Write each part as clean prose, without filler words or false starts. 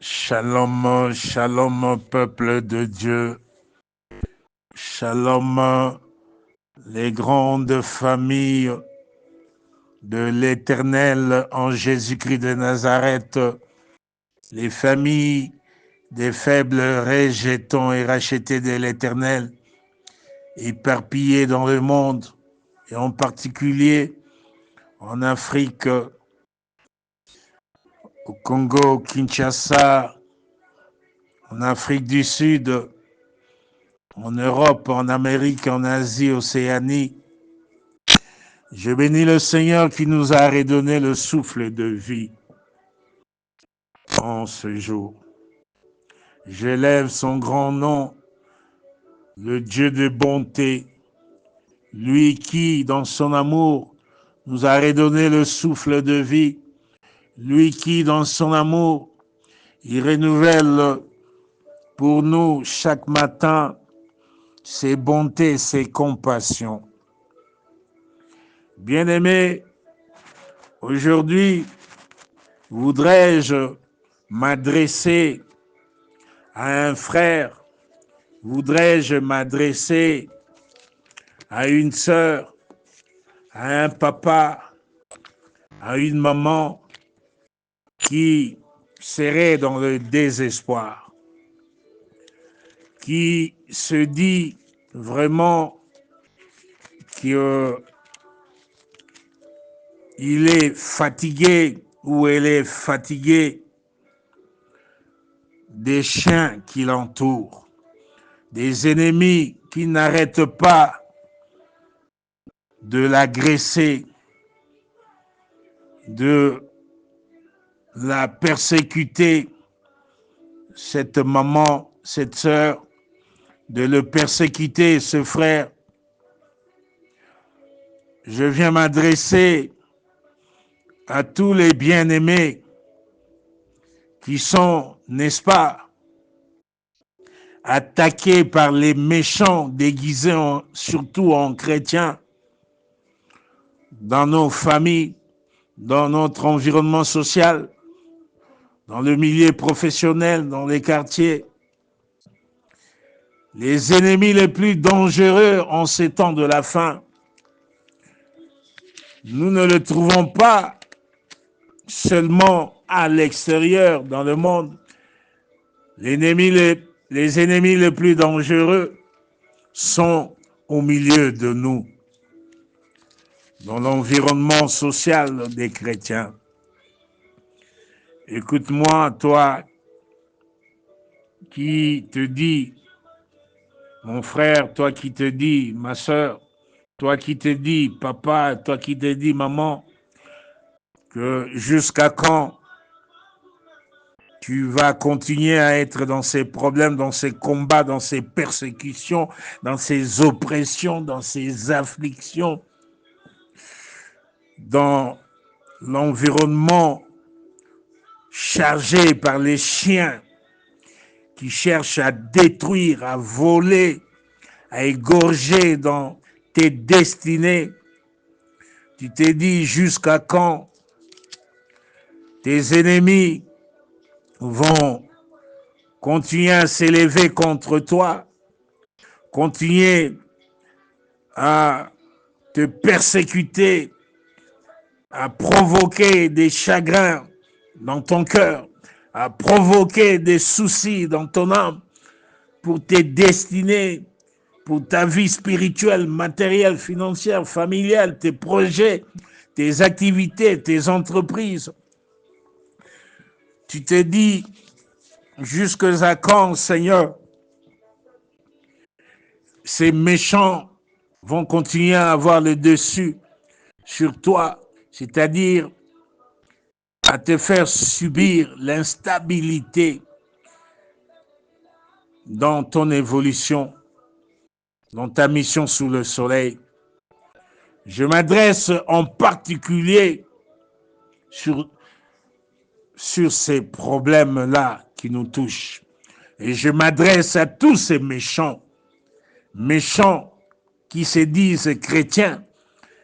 Shalom, shalom, peuple de Dieu. Shalom, les grandes familles de l'Éternel en Jésus-Christ de Nazareth, les familles des faibles rejetons et rachetés de l'Éternel, éparpillés dans le monde, et en particulier en Afrique, au Congo, Kinshasa, en Afrique du Sud, en Europe, en Amérique, en Asie, Océanie. Je bénis le Seigneur qui nous a redonné le souffle de vie en ce jour. J'élève son grand nom, le Dieu de bonté, lui qui, dans son amour, nous a redonné le souffle de vie, lui qui, dans son amour, il renouvelle pour nous chaque matin ses bontés, ses compassions. Bien-aimés, aujourd'hui, voudrais-je m'adresser à un frère, voudrais-je m'adresser à une sœur, à un papa, à une maman qui serait dans le désespoir, qui se dit vraiment qu'il est fatigué ou elle est fatiguée des chiens qui l'entourent, des ennemis qui n'arrêtent pas de l'agresser, de la persécuter, cette maman, cette sœur, de le persécuter, ce frère. Je viens m'adresser à tous les bien-aimés qui sont, n'est-ce pas, attaqués par les méchants déguisés surtout en chrétiens, dans nos familles, dans notre environnement social, dans le milieu professionnel, dans les quartiers. Les ennemis les plus dangereux en ces temps de la fin, nous ne le trouvons pas seulement à l'extérieur, dans le monde. Les ennemis les plus dangereux sont au milieu de nous, dans l'environnement social des chrétiens. Écoute-moi, toi qui te dis, mon frère, toi qui te dis, ma sœur, toi qui te dis, papa, toi qui te dis, maman, que jusqu'à quand tu vas continuer à être dans ces problèmes, dans ces combats, dans ces persécutions, dans ces oppressions, dans ces afflictions, dans l'environnement chargé par les chiens qui cherchent à détruire, à voler, à égorger dans tes destinées. Tu t'es dit jusqu'à quand tes ennemis vont continuer à s'élever contre toi, continuer à te persécuter, à provoquer des chagrins dans ton cœur, à provoquer des soucis dans ton âme pour tes destinées, pour ta vie spirituelle, matérielle, financière, familiale, tes projets, tes activités, tes entreprises. Tu te dis, jusqu'à quand, Seigneur, ces méchants vont continuer à avoir le dessus sur toi, c'est-à-dire à te faire subir l'instabilité dans ton évolution, dans ta mission sous le soleil. Je m'adresse en particulier sur ces problèmes-là qui nous touchent. Et je m'adresse à tous ces méchants qui se disent chrétiens,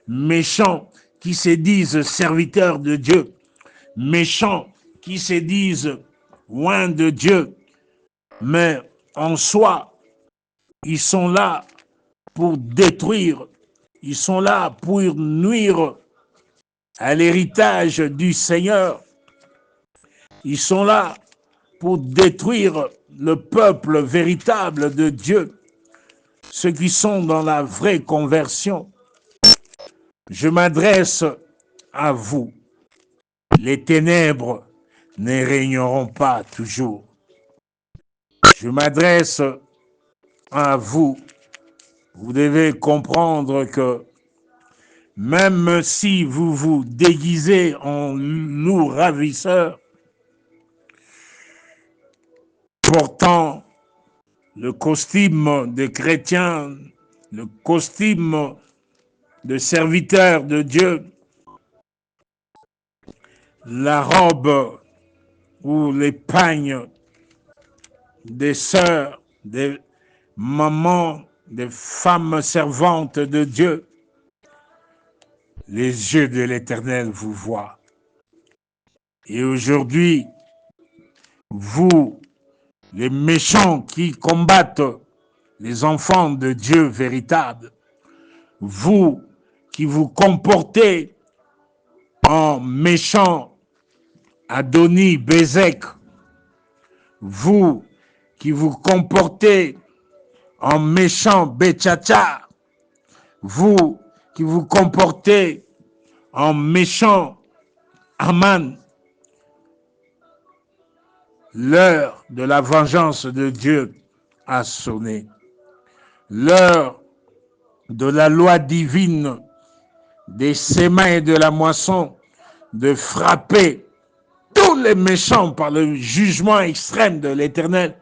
méchants qui se disent serviteurs de Dieu, méchants qui se disent loin de Dieu, mais en soi, ils sont là pour détruire, ils sont là pour nuire à l'héritage du Seigneur. Ils sont là pour détruire le peuple véritable de Dieu, ceux qui sont dans la vraie conversion. Je m'adresse à vous. Les ténèbres ne régneront pas toujours. Je m'adresse à vous. Vous devez comprendre que même si vous vous déguisez en loup ravisseur, portant le costume des chrétiens, le costume de serviteur de Dieu, la robe ou les pagnes des sœurs, des mamans, des femmes servantes de Dieu, les yeux de l'Éternel vous voient. Et aujourd'hui, vous, les méchants qui combattent les enfants de Dieu véritables, vous qui vous comportez en méchant Adoni Bézek, vous qui vous comportez en méchant Bétchacha, vous qui vous comportez en méchant Aman, l'heure de la vengeance de Dieu a sonné. L'heure de la loi divine des sémins et de la moisson de frapper tous les méchants par le jugement extrême de l'Éternel,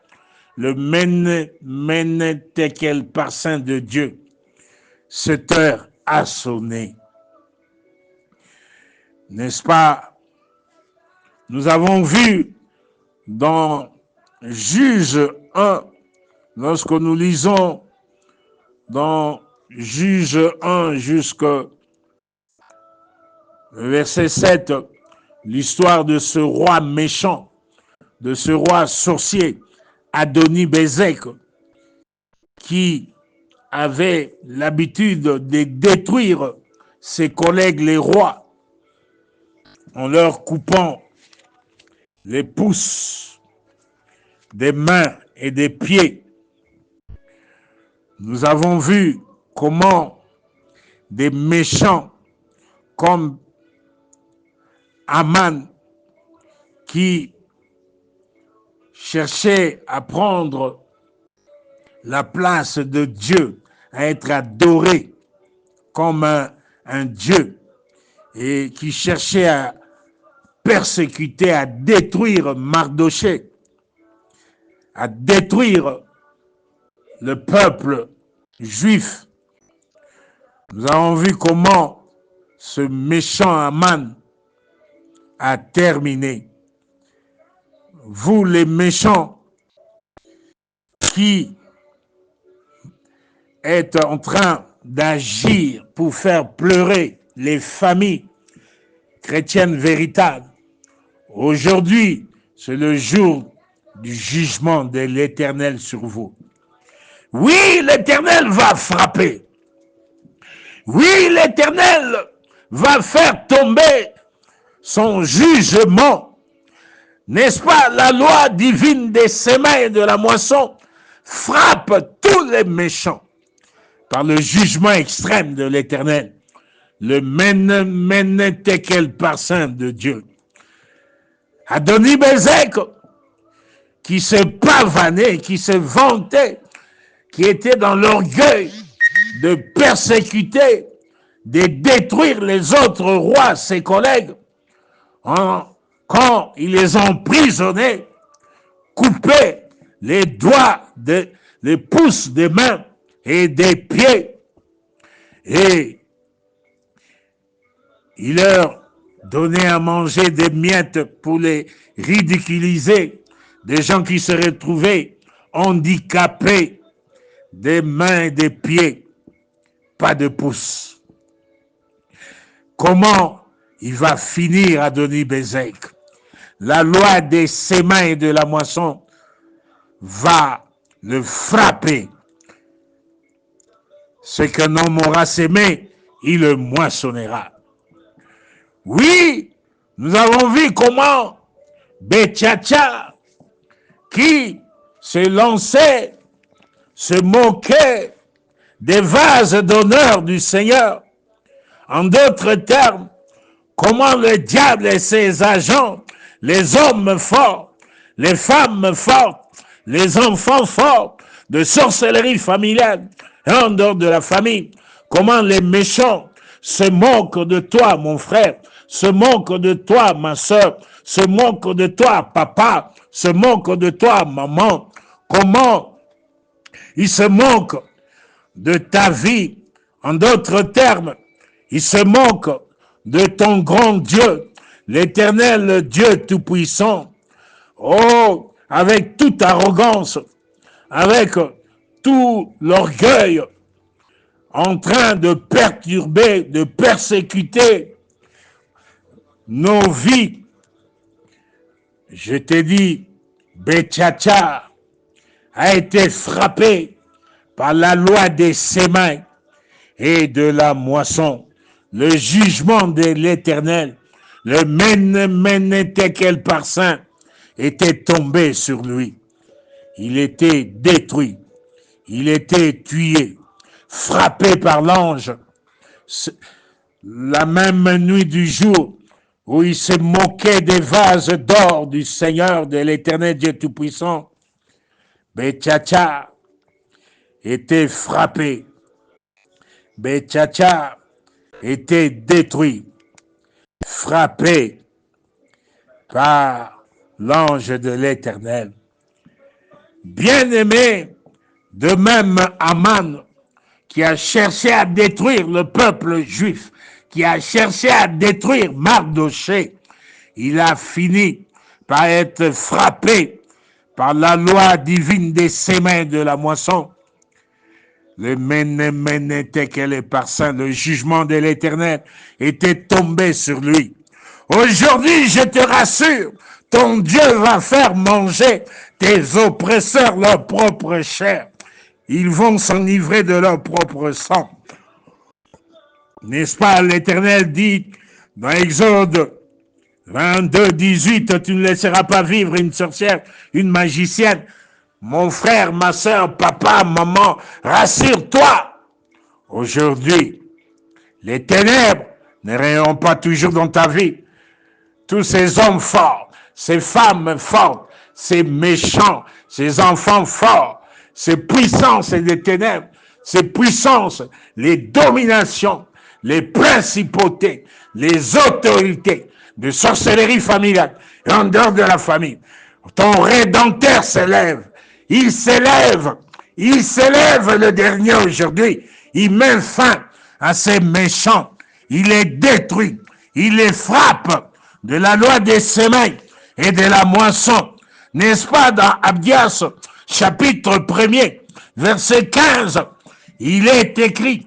le mène tekel parsain de Dieu. Cette heure a sonné. N'est-ce pas? Nous avons vu dans Juge 1, lorsque nous lisons dans Juge 1 jusqu'au verset 7, l'histoire de ce roi méchant, de ce roi sorcier, Adoni Bézek, qui avait l'habitude de détruire ses collègues les rois en leur coupant les pouces des mains et des pieds. Nous avons vu comment des méchants comme Aman, qui cherchait à prendre la place de Dieu, à être adoré comme un Dieu, et qui cherchait à persécuter, à détruire Mardoché, à détruire le peuple juif. Nous avons vu comment ce méchant Aman a terminé. Vous les méchants qui êtes en train d'agir pour faire pleurer les familles chrétiennes véritables, aujourd'hui, c'est le jour du jugement de l'Éternel sur vous. Oui, l'Éternel va frapper. Oui, l'Éternel va faire tomber son jugement. N'est-ce pas? La loi divine des sémins et de la moisson frappe tous les méchants par le jugement extrême de l'Éternel, le mène tekel parsain de Dieu. Adoni Bézek, qui s'est pavané, qui s'est vanté, qui était dans l'orgueil de persécuter, de détruire les autres rois, ses collègues, quand il les a emprisonnés, coupé les doigts, les pouces des mains et des pieds, et il leur donnait à manger des miettes pour les ridiculiser, des gens qui se retrouvaient handicapés des mains et des pieds, pas de pouces. Comment il va finir Adoni Bézek? la loi des sémins et de la moisson va le frapper. Ce qu'un homme aura sémé, il le moissonnera. Oui, nous avons vu comment Betchacha, qui se lançait, se moquait des vases d'honneur du Seigneur. En d'autres termes, comment le diable et ses agents, les hommes forts, les femmes fortes, les enfants forts de sorcellerie familiale et en dehors de la famille, comment les méchants se moquent de toi, mon frère, se moquent de toi, ma soeur, se moquent de toi, papa, se moquent de toi, maman, comment ils se moquent de ta vie. En d'autres termes, ils se moquent de ton grand Dieu, l'Éternel Dieu Tout-Puissant. Oh, avec toute arrogance, avec tout l'orgueil, en train de perturber, de persécuter nos vies. Je t'ai dit, Betchacha a été frappé par la loi des sémins et de la moisson. Le jugement de l'Éternel, le Menetekel par saint, était tombé sur lui. Il était détruit. Il était tué, frappé par l'ange. La même nuit du jour où il se moquait des vases d'or du Seigneur, de l'Éternel Dieu Tout-Puissant, Betchacha était frappé. Betchacha était détruit, frappé par l'ange de l'Éternel. Bien-aimé, de même Aman, qui a cherché à détruire le peuple juif, qui a cherché à détruire Mardoché, il a fini par être frappé par la loi divine des sémins de la moisson. Le Menetekel et par saint, le jugement de l'Éternel était tombé sur lui. Aujourd'hui, je te rassure, ton Dieu va faire manger tes oppresseurs leur propre chair. Ils vont s'enivrer de leur propre sang. N'est-ce pas, l'Éternel dit dans Exode 22, 18, tu ne laisseras pas vivre une sorcière, une magicienne. Mon frère, ma soeur, papa, maman, rassure-toi. Aujourd'hui, les ténèbres ne rayonnent pas toujours dans ta vie. Tous ces hommes forts, ces femmes fortes, ces méchants, ces enfants forts, ces puissances des ténèbres, ces puissances, les dominations, les principautés, les autorités de sorcellerie familiale et en dehors de la famille. Ton Rédempteur s'élève. Il s'élève le dernier aujourd'hui. Il met fin à ces méchants. Il les détruit. Il les frappe de la loi des sémins et de la moisson. N'est-ce pas dans Abdias, chapitre 1er, verset 15, il est écrit,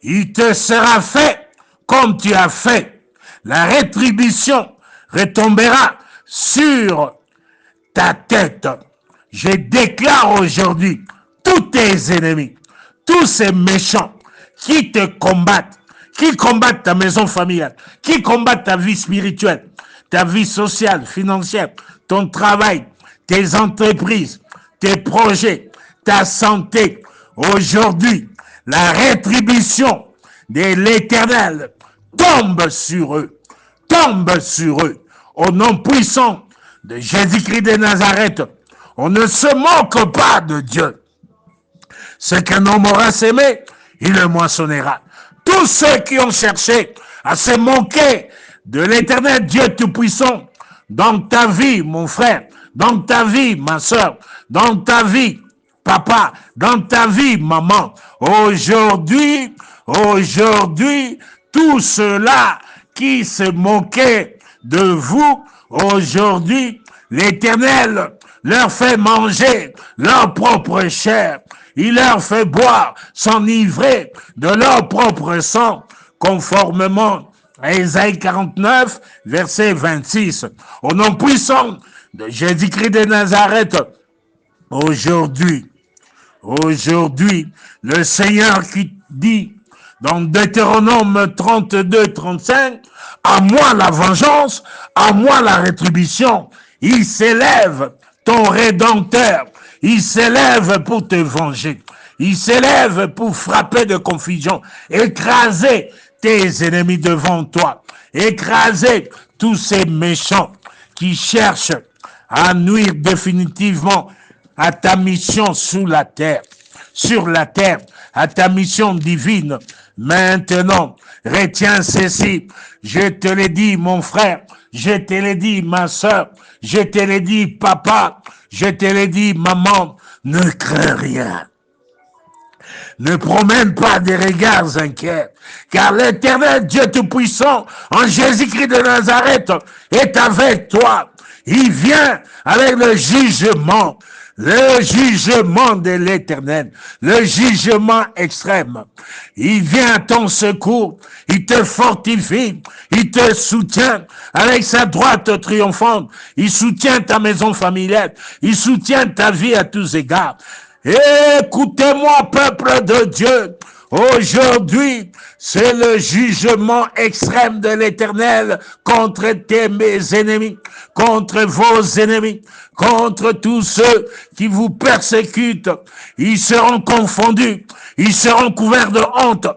il te sera fait comme tu as fait. La rétribution retombera sur ta tête. Je déclare aujourd'hui tous tes ennemis, tous ces méchants qui te combattent, qui combattent ta maison familiale, qui combattent ta vie spirituelle, ta vie sociale, financière, ton travail, tes entreprises, tes projets, ta santé. Aujourd'hui, la rétribution de l'Éternel tombe sur eux, au nom puissant de Jésus-Christ de Nazareth. On ne se moque pas de Dieu. Ce qu'un homme aura sémé, il le moissonnera. Tous ceux qui ont cherché à se moquer de l'Éternel Dieu Tout-Puissant dans ta vie, mon frère, dans ta vie, ma soeur, dans ta vie, papa, dans ta vie, maman, aujourd'hui, tout cela qui se moquait de vous, aujourd'hui, l'Éternel leur fait manger leur propre chair. Il leur fait boire, s'enivrer de leur propre sang, conformément Ésaïe 49, verset 26. Au nom puissant de Jésus-Christ de Nazareth, aujourd'hui, le Seigneur qui dit dans Deutéronome 32, 35, à moi la vengeance, à moi la rétribution. Il s'élève, ton Rédempteur, il s'élève pour te venger. Il s'élève pour frapper de confusion, écraser tes ennemis devant toi, écraser tous ces méchants qui cherchent à nuire définitivement à ta mission sur la terre, à ta mission divine. Maintenant, retiens ceci, je te l'ai dit mon frère, je te l'ai dit ma soeur, je te l'ai dit papa, je te l'ai dit maman, ne crains rien. Ne promène pas des regards inquiets, car l'Éternel Dieu Tout-Puissant, en Jésus-Christ de Nazareth, est avec toi. Il vient avec le jugement de l'Éternel, le jugement extrême. Il vient à ton secours, il te fortifie, il te soutient avec sa droite triomphante, il soutient ta maison familiale, il soutient ta vie à tous égards. Écoutez-moi, peuple de Dieu, aujourd'hui, c'est le jugement extrême de l'Éternel contre mes ennemis, contre vos ennemis, contre tous ceux qui vous persécutent. Ils seront confondus, ils seront couverts de honte.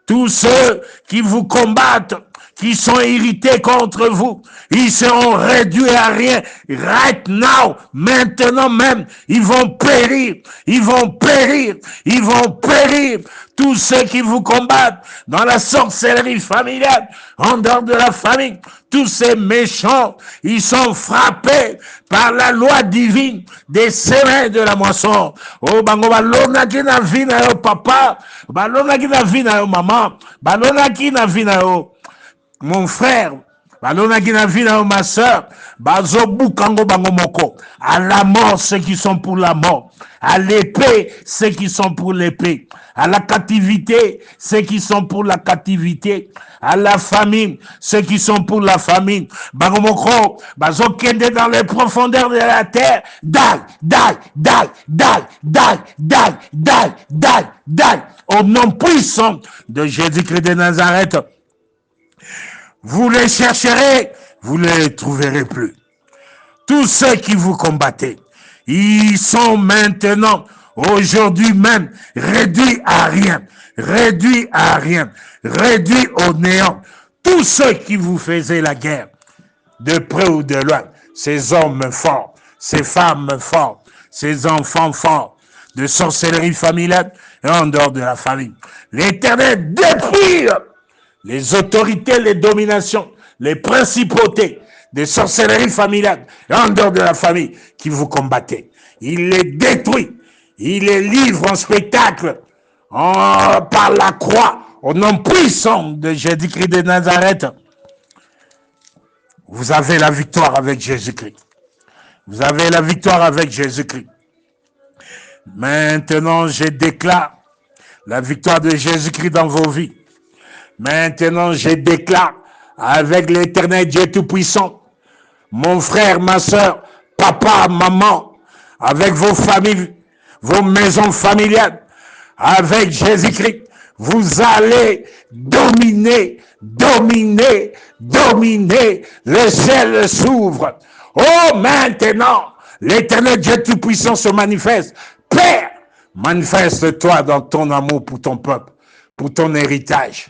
Tous ceux qui vous combattent, qui sont irrités contre vous, ils seront réduits à rien. Right now, maintenant même, ils vont périr, ils vont périr, ils vont périr. Tous ceux qui vous combattent dans la sorcellerie familiale, en dehors de la famille, tous ces méchants, ils sont frappés par la loi divine des semaines de la moisson. Oh, bango balona ki na vie na yo papa, balona ki na vie na yo maman, balona ki na vie na yo mon frère, balona ki na vie na yo ma soeur, bazo bukango bango moko. À la mort, ceux qui sont pour la mort. À l'épée, ceux qui sont pour l'épée. À la captivité, ceux qui sont pour la captivité. À la famine, ceux qui sont pour la famine. Bango moko, bazo kende dans les profondeurs de la terre. Die, die, die, die, die, die, die, die, die. Au nom puissant de Jésus-Christ de Nazareth, vous les chercherez, vous ne les trouverez plus. Tous ceux qui vous combattaient, ils sont maintenant, aujourd'hui même, réduits à rien, réduits à rien, réduits au néant. Tous ceux qui vous faisaient la guerre, de près ou de loin, ces hommes forts, ces femmes fortes, ces enfants forts, de sorcellerie familiale et en dehors de la famille. L'Éternel détruit les autorités, les dominations, les principautés des sorcelleries familiales et en dehors de la famille qui vous combattez. Il les détruit. Il les livre en spectacle par la croix au nom puissant de Jésus-Christ de Nazareth. Vous avez la victoire avec Jésus-Christ. Vous avez la victoire avec Jésus-Christ. Maintenant, je déclare la victoire de Jésus-Christ dans vos vies. Maintenant, je déclare avec l'Éternel Dieu Tout-Puissant, mon frère, ma soeur, papa, maman, avec vos familles, vos maisons familiales, avec Jésus-Christ, vous allez dominer, dominer, dominer. Le ciel s'ouvre. Oh, maintenant, l'Éternel Dieu Tout-Puissant se manifeste. Père, manifeste-toi dans ton amour pour ton peuple, pour ton héritage.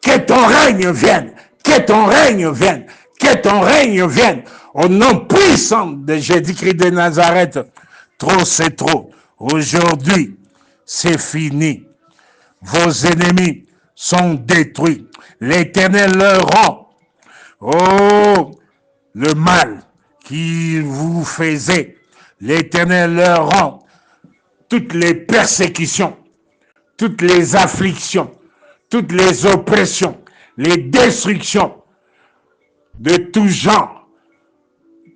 Que ton règne vienne, que ton règne vienne, que ton règne vienne. Au nom puissant de Jésus-Christ de Nazareth, trop c'est trop. Aujourd'hui, c'est fini. Vos ennemis sont détruits. L'Éternel leur rend, oh, le mal qui vous faisait. L'Éternel leur rend toutes les persécutions, toutes les afflictions, toutes les oppressions, les destructions de tout genre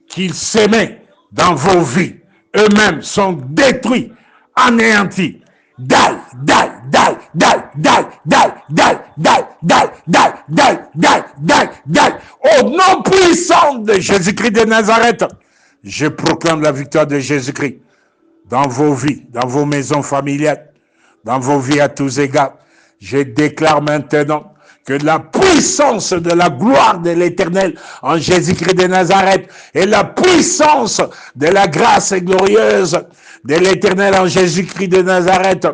qu'ils s'aimaient dans vos vies. Eux-mêmes sont détruits, anéantis, Au nom puissant de Jésus-Christ de Nazareth, je proclame la victoire de Jésus-Christ dans vos vies, dans vos maisons familiales, dans vos vies à tous égards. Je déclare maintenant que la puissance de la gloire de l'Éternel en Jésus-Christ de Nazareth et la puissance de la grâce glorieuse de l'Éternel en Jésus-Christ de Nazareth,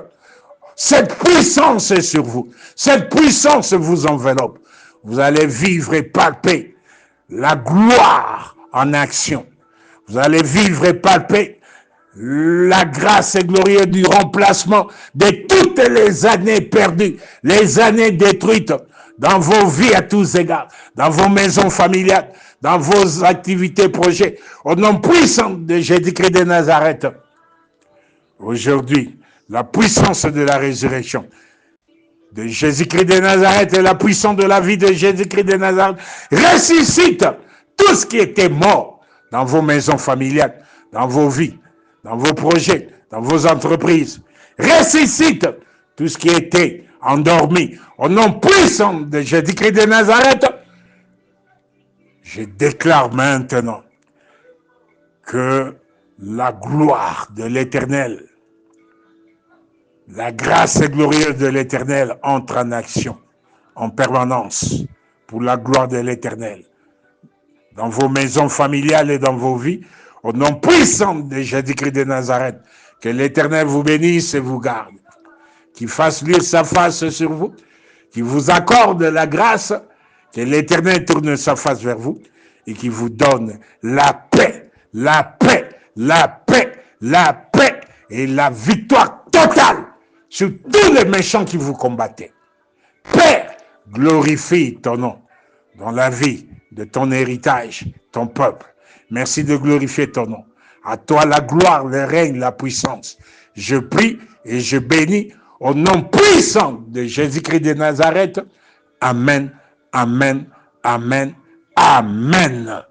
cette puissance est sur vous. Cette puissance vous enveloppe. Vous allez vivre et palper la gloire en action. Vous allez vivre et palper la grâce glorieuse du remplacement de toutes les années perdues, les années détruites dans vos vies à tous égards, dans vos maisons familiales, dans vos activités, projets. Au nom puissant de Jésus-Christ de Nazareth, aujourd'hui, la puissance de la résurrection de Jésus-Christ de Nazareth et la puissance de la vie de Jésus-Christ de Nazareth ressuscite tout ce qui était mort dans vos maisons familiales, dans vos vies, dans vos projets, dans vos entreprises. Ressuscite tout ce qui était endormi. Au nom puissant de Jésus-Christ de Nazareth, je déclare maintenant que la gloire de l'Éternel, la grâce glorieuse de l'Éternel entre en action, en permanence, pour la gloire de l'Éternel, dans vos maisons familiales et dans vos vies, au nom puissant de Jésus-Christ de Nazareth. Que l'Éternel vous bénisse et vous garde, qu'il fasse luire sa face sur vous, qu'il vous accorde la grâce, que l'Éternel tourne sa face vers vous et qu'il vous donne la paix, la paix, la paix, la paix et la victoire totale sur tous les méchants qui vous combattaient. Père, glorifie ton nom dans la vie de ton héritage, ton peuple. Merci de glorifier ton nom. À toi la gloire, le règne, la puissance. Je prie et je bénis au nom puissant de Jésus-Christ de Nazareth. Amen, amen, amen, amen.